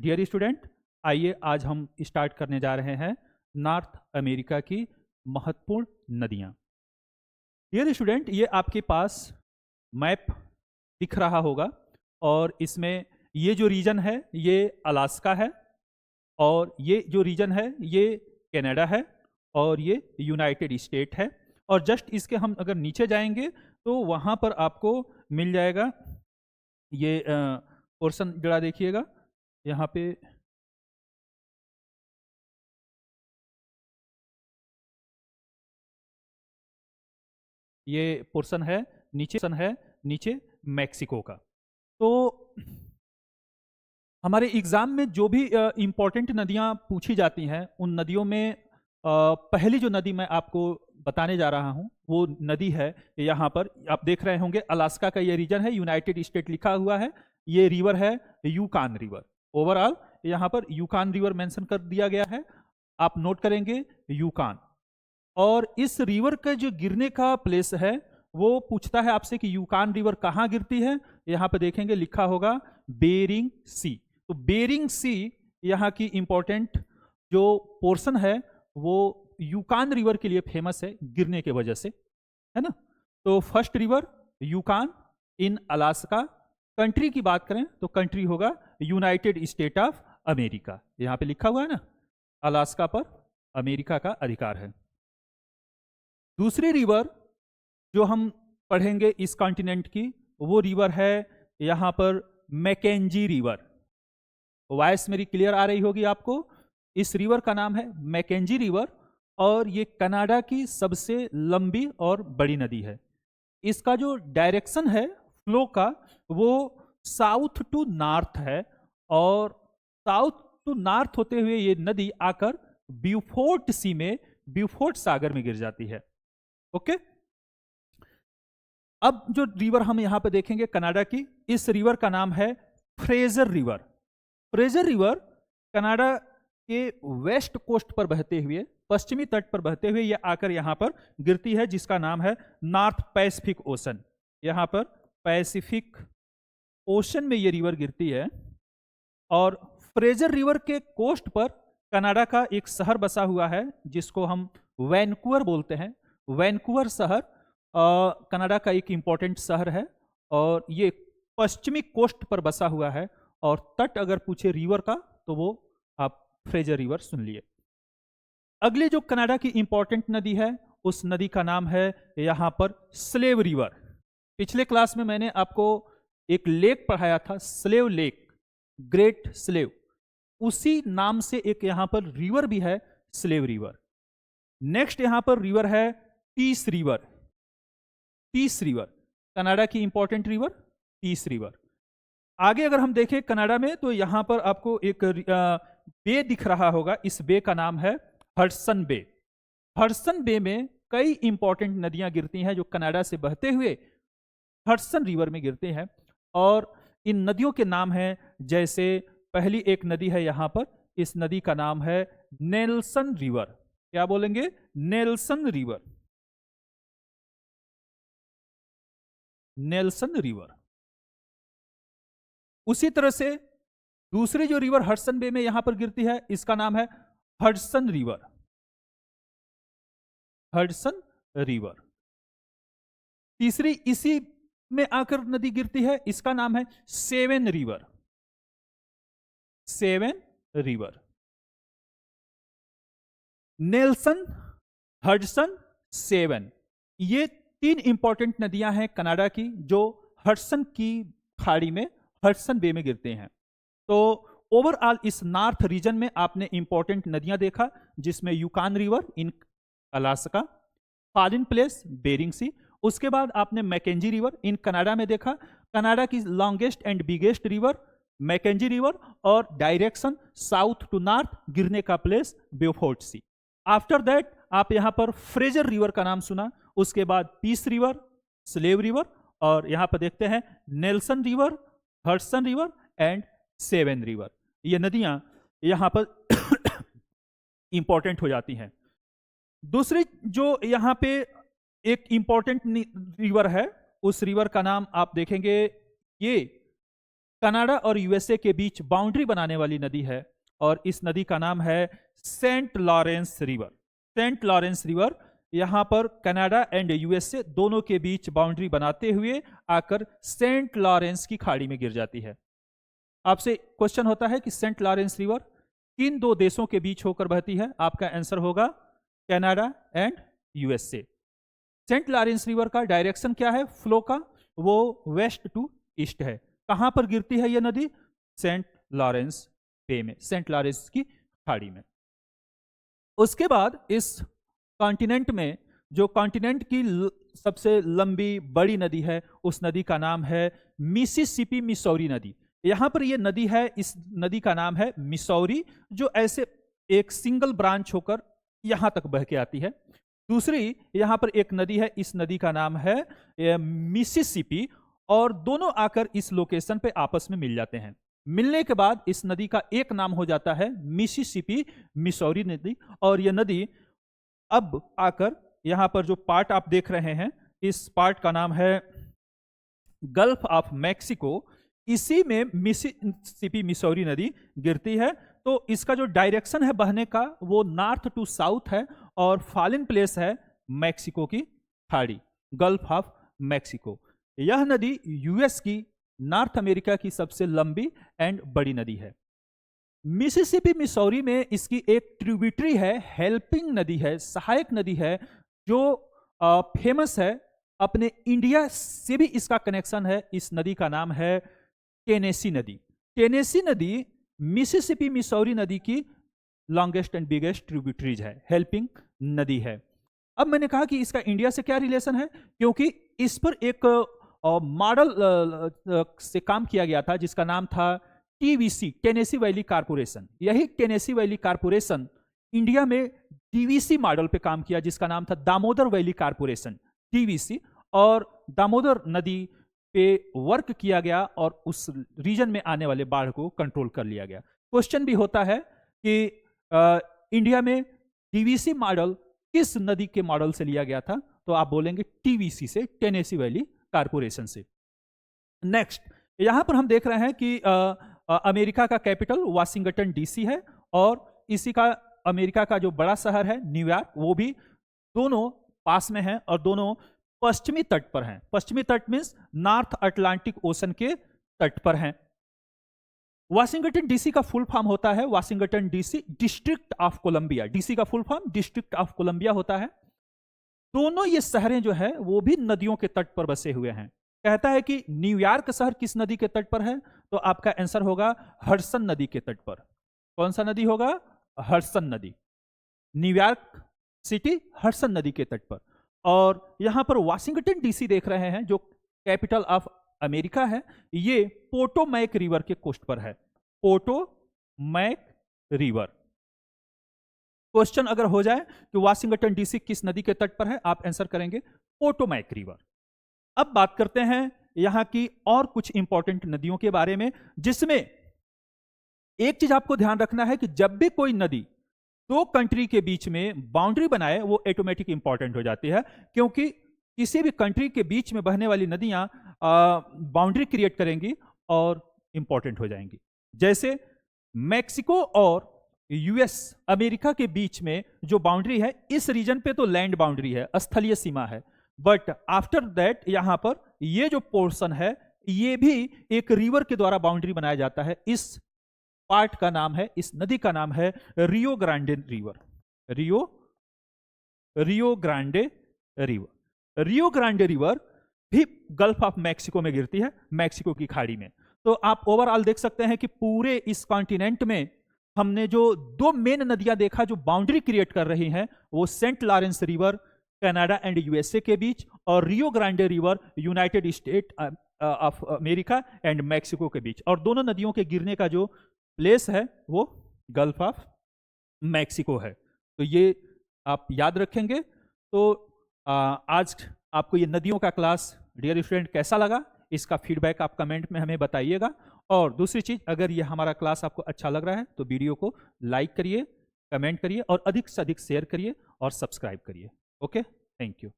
Dear student, आइए आज हम स्टार्ट करने जा रहे हैं नॉर्थ अमेरिका की महत्वपूर्ण नदियां। डियर स्टूडेंट, ये आपके पास मैप दिख रहा होगा और इसमें ये जो रीजन है ये अलास्का है और ये जो रीजन है ये कनाडा है और ये यूनाइटेड स्टेट है। और जस्ट इसके हम अगर नीचे जाएंगे तो वहाँ पर आपको मिल जाएगा ये पोर्शन, जरा देखिएगा यहाँ पे ये पोर्शन है नीचे मैक्सिको का। तो हमारे एग्जाम में जो भी इम्पोर्टेंट नदियां पूछी जाती हैं उन नदियों में पहली जो नदी मैं आपको बताने जा रहा हूं वो नदी है, यहाँ पर आप देख रहे होंगे अलास्का का ये रीजन है, यूनाइटेड स्टेट लिखा हुआ है। ये रिवर है यूकान रिवर। ओवरऑल यहाँ पर यूकान रिवर मेंशन कर दिया गया है, आप नोट करेंगे यूकान। और इस रिवर का जो गिरने का प्लेस है वो पूछता है आपसे कि यूकान रिवर कहाँ गिरती है। यहाँ पे देखेंगे लिखा होगा बेरिंग सी। तो बेरिंग सी यहाँ की इंपॉर्टेंट जो पोर्शन है वो यूकान रिवर के लिए फेमस है गिरने के वजह से, है ना। तो फर्स्ट रिवर यूकान इन अलास्का। कंट्री की बात करें तो कंट्री होगा यूनाइटेड स्टेट ऑफ अमेरिका। यहाँ पे लिखा हुआ है ना, अलास्का पर अमेरिका का अधिकार है। दूसरी रिवर जो हम पढ़ेंगे इस कॉन्टिनेंट की वो रिवर है यहाँ पर मैकेंजी रिवर। वॉइस मेरी क्लियर आ रही होगी आपको। इस रिवर का नाम है मैकेंजी रिवर और ये कनाडा की सबसे लंबी और बड़ी नदी है। इसका जो डायरेक्शन है फ्लो का वो साउथ टू नॉर्थ है और साउथ टू नॉर्थ होते हुए ये नदी आकर ब्यूफोर्ट सी में, ब्यूफोर्ट सागर में गिर जाती है। ओके, अब जो रिवर हम यहां पे देखेंगे कनाडा की, इस रिवर का नाम है Fraser river. Fraser river Canada के वेस्ट कोस्ट पर बहते हुए, पश्चिमी तट पर बहते हुए ये आकर यहां पर गिरती है, जिसका नाम है नॉर्थ पैसिफिक ओशन। यहां पर पैसिफिक ओशन में ये रिवर गिरती है। और फ्रेजर रिवर के कोस्ट पर कनाडा का एक शहर बसा हुआ है जिसको हम वैनकूवर बोलते हैं। वैनकूवर शहर कनाडा का एक इंपॉर्टेंट शहर है और ये पश्चिमी कोस्ट पर बसा हुआ है। और तट अगर पूछे रिवर का तो वो आप फ्रेजर रिवर सुन लिए। अगली जो कनाडा की इंपॉर्टेंट नदी है उस नदी का नाम है यहां पर स्लेव रिवर। पिछले क्लास में मैंने आपको एक लेक पढ़ाया था, स्लेव लेक, ग्रेट स्लेव। उसी नाम से एक यहां पर रिवर भी है, स्लेव रिवर। नेक्स्ट यहां पर रिवर है peace river. Peace river Canada की इंपॉर्टेंट रिवर, पीस रिवर। आगे अगर हम देखें कनाडा में तो यहां पर आपको एक बे दिख रहा होगा, इस बे का नाम है हडसन बे। हडसन बे में कई इंपॉर्टेंट नदियां गिरती हैं जो कनाडा से बहते हुए हडसन रिवर में गिरते हैं। और इन नदियों के नाम हैं, जैसे पहली एक नदी है यहां पर, इस नदी का नाम है नेल्सन रिवर। क्या बोलेंगे? Nelson river. Nelson river. उसी तरह से दूसरी जो रिवर हडसन बे में यहां पर गिरती है इसका नाम है हडसन रिवर। Hudson river. तीसरी इसी में आकर नदी गिरती है, इसका नाम है seven river. Seven river. Nelson, Hudson, seven, ये तीन इंपॉर्टेंट नदियां हैं कनाडा की जो हडसन की खाड़ी में, हडसन बे में गिरते हैं। तो ओवरऑल इस नॉर्थ रीजन में आपने इंपॉर्टेंट नदियां देखा, जिसमें Yukon river in Alaska, falling place Bering Sea. उसके बाद आपने मैकेंजी रिवर इन कनाडा में देखा, कनाडा की longest and biggest river Mackenzie river, और डायरेक्शन साउथ टू नॉर्थ, गिरने का place Beaufort sea. After that आप यहां पर फ्रेजर रिवर का नाम सुना, उसके बाद पीस रिवर, स्लेव रिवर, और यहां पर देखते हैं Nelson river, Hudson river and seven river. ये नदियां यहां पर इंपॉर्टेंट हो जाती हैं। दूसरी जो यहां पे एक इंपॉर्टेंट रिवर है, उस रिवर का नाम आप देखेंगे, ये कनाडा और यूएसए के बीच बाउंड्री बनाने वाली नदी है और इस नदी का नाम है Saint Lawrence river. Saint Lawrence river यहां पर कनाडा एंड यूएसए दोनों के बीच बाउंड्री बनाते हुए आकर सेंट लॉरेंस की खाड़ी में गिर जाती है। आपसे क्वेश्चन होता है कि सेंट लॉरेंस रिवर किन दो देशों के बीच होकर बहती है? आपका आंसर होगा Canada and USA. Saint Lawrence river का डायरेक्शन क्या है फ्लो का? वो वेस्ट टू ईस्ट है। कहां पर गिरती है यह नदी? सेंट लॉरेंस बे में, सेंट लॉरेंस की खाड़ी में। उसके बाद इस कॉन्टिनेंट में जो कॉन्टिनेंट की सबसे लंबी बड़ी नदी है उस नदी का नाम है मिसिसिपी मिसौरी नदी। यहां पर यह नदी है, इस नदी का नाम है मिसौरी, जो ऐसे एक सिंगल ब्रांच होकर यहां तक बह के आती है। दूसरी यहां पर एक नदी है, इस नदी का नाम है मिसिसिपी, और दोनों आकर इस लोकेशन पे आपस में मिल जाते हैं। मिलने के बाद इस नदी का एक नाम हो जाता है मिसिसिपी मिसौरी नदी। और यह नदी अब आकर यहां पर जो पार्ट आप देख रहे हैं, इस पार्ट का नाम है गल्फ ऑफ मैक्सिको। इसी में मिसिसिपी मिसौरी नदी गिरती है। तो इसका जो डायरेक्शन है बहने का वो नॉर्थ टू साउथ है और फॉलिंग प्लेस है मैक्सिको की खाड़ी, गल्फ ऑफ मैक्सिको। यह नदी यूएस की नॉर्थ अमेरिका की सबसे लंबी एंड बड़ी नदी है। मिसिसिपी मिसौरी में इसकी एक ट्रिब्यूटरी है, हेल्पिंग नदी है, सहायक नदी है, जो फेमस है। अपने इंडिया से भी इसका कनेक्शन है। इस नदी का नाम है टेनेसी नदी। टेनेसी नदी मिसिसिपी मिसौरी नदी की लॉन्गेस्ट एंड बिगेस्ट ट्रिब्यूटरीज है, हेल्पिंग नदी है। अब मैंने कहा कि इसका इंडिया से क्या रिलेशन है, क्योंकि इस पर एक मॉडल से काम किया गया था जिसका नाम था टीवीसी, टेनेसी वैली कारपोरेशन। यही टेनेसी वैली कारपोरेशन इंडिया में डीवीसी मॉडल पे काम किया जिसका नाम था दामोदर वैली कारपोरेशन, टीवीसी। और दामोदर नदी पे वर्क किया गया और उस रीजन में आने वाले बाढ़ को कंट्रोल कर लिया गया। क्वेश्चन भी होता है कि इंडिया में डीवीसी मॉडल किस नदी के मॉडल से लिया गया था, तो आप बोलेंगे टीवीसी से, टेनेसी वैली कारपोरेशन से। नेक्स्ट, यहां पर हम देख रहे हैं कि अमेरिका का कैपिटल वाशिंगटन डीसी है और इसी का अमेरिका का जो बड़ा शहर है न्यूयॉर्क, वो भी दोनों पास में हैं और दोनों पश्चिमी तट पर हैं। पश्चिमी तट मीन्स नॉर्थ अटलांटिक ओशन के तट पर हैं। वाशिंगटन डीसी का फुल फॉर्म होता है Washington DC District of Columbia. DC का full form District of Columbia होता है। दोनों ये शहरें जो है वो भी नदियों के तट पर बसे हुए हैं। कहता है कि न्यूयॉर्क शहर किस नदी के तट पर है, तो आपका आंसर होगा हडसन नदी के तट पर। कौन सा नदी होगा? हडसन नदी। न्यूयॉर्क सिटी हडसन नदी के तट पर। और यहां पर वाशिंगटन डीसी देख रहे हैं जो कैपिटल ऑफ अमेरिका है, ये पोटोमैक रिवर के कोस्ट पर है। Potomac river. क्वेश्चन अगर हो जाए कि वाशिंगटन डीसी किस नदी के तट पर है, आप आंसर करेंगे पोटोमैक रिवर। अब बात करते हैं यहां की और कुछ इंपॉर्टेंट नदियों के बारे में, जिसमें एक चीज आपको ध्यान रखना है कि जब भी कोई नदी दो कंट्री के बीच में बाउंड्री बनाए वो ऑटोमेटिक इंपॉर्टेंट हो जाती है, क्योंकि किसी भी कंट्री के बीच में बहने वाली नदियां बाउंड्री क्रिएट करेंगी और इंपॉर्टेंट हो जाएंगी। जैसे मैक्सिको और यूएस अमेरिका के बीच में जो बाउंड्री है, इस रीजन पे तो लैंड बाउंड्री है, स्थलीय सीमा है, बट आफ्टर दैट यहां पर ये जो पोर्शन है ये भी एक रिवर के द्वारा बाउंड्री बनाया जाता है। इस पार्ट का नाम है, इस नदी का नाम है रियो ग्रांडे रिवर। रियो ग्रांडे रिवर। रियो ग्रांडे रिवर भी गल्फ ऑफ मैक्सिको में गिरती है, मैक्सिको की खाड़ी में। तो आप ओवरऑल देख सकते हैं कि पूरे इस कॉन्टिनेंट में हमने जो दो मेन नदियां देखा जो बाउंड्री क्रिएट कर रही हैं, वो Saint Lawrence river Canada and USA के बीच और Rio Grande river United State of America and Mexico के बीच। और दोनों नदियों के गिरने का जो प्लेस है वो गल्फ ऑफ मैक्सिको है। तो ये आप याद रखेंगे। तो आज आपको ये नदियों का क्लास डियर स्टूडेंट कैसा लगा, इसका फीडबैक आप कमेंट में हमें बताइएगा। और दूसरी चीज, अगर ये हमारा क्लास आपको अच्छा लग रहा है तो वीडियो को लाइक करिए, कमेंट करिए और अधिक से अधिक शेयर करिए और सब्सक्राइब करिए। Okay, thank you.